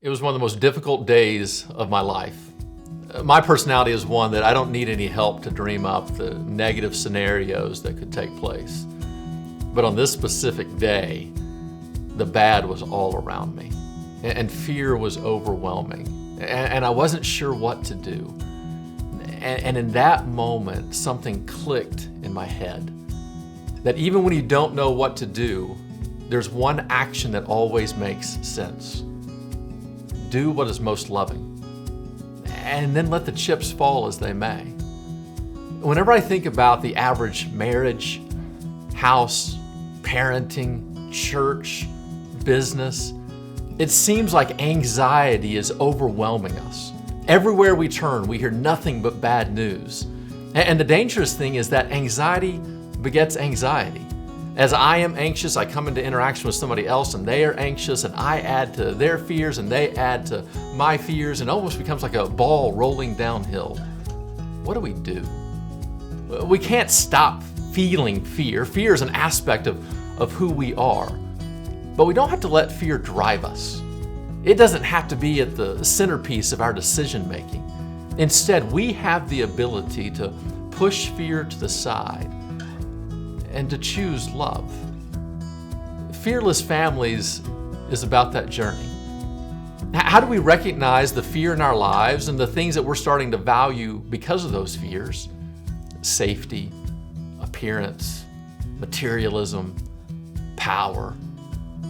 It was one of the most difficult days of my life. My personality is one that I don't need any help to dream up the negative scenarios that could take place. But on this specific day, the bad was all around me, and fear was overwhelming, and I wasn't sure what to do. And in that moment, something clicked in my head, that even when you don't know what to do, there's one action that always makes sense. Do what is most loving, and then let the chips fall as they may. Whenever I think about the average marriage, house, parenting, church, business, it seems like anxiety is overwhelming us. Everywhere we turn, we hear nothing but bad news. And the dangerous thing is that anxiety begets anxiety. As I am anxious, I come into interaction with somebody else and they are anxious, and I add to their fears and they add to my fears, and it almost becomes like a ball rolling downhill. What do? We can't stop feeling fear. Fear is an aspect of who we are, but we don't have to let fear drive us. It doesn't have to be at the centerpiece of our decision making. Instead, we have the ability to push fear to the side and to choose love. Fearless Families is about that journey. How do we recognize the fear in our lives and the things that we're starting to value because of those fears? Safety, appearance, materialism, power.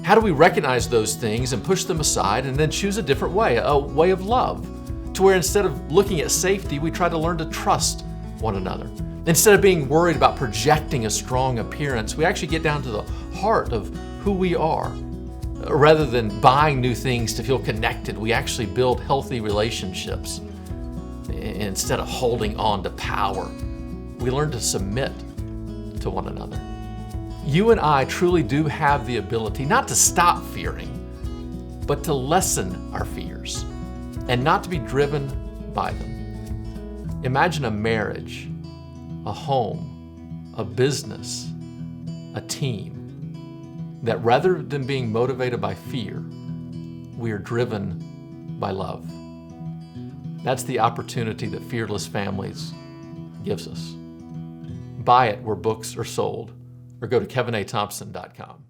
How do we recognize those things and push them aside and then choose a different way, a way of love, to where instead of looking at safety, we try to learn to trust one another? Instead of being worried about projecting a strong appearance, we actually get down to the heart of who we are. Rather than buying new things to feel connected, we actually build healthy relationships. Instead of holding on to power, we learn to submit to one another. You and I truly do have the ability not to stop fearing, but to lessen our fears and not to be driven by them. Imagine a marriage, a home, a business, a team, that rather than being motivated by fear, we are driven by love. That's the opportunity that Fearless Families gives us. Buy it where books are sold, or go to kevinathompson.com.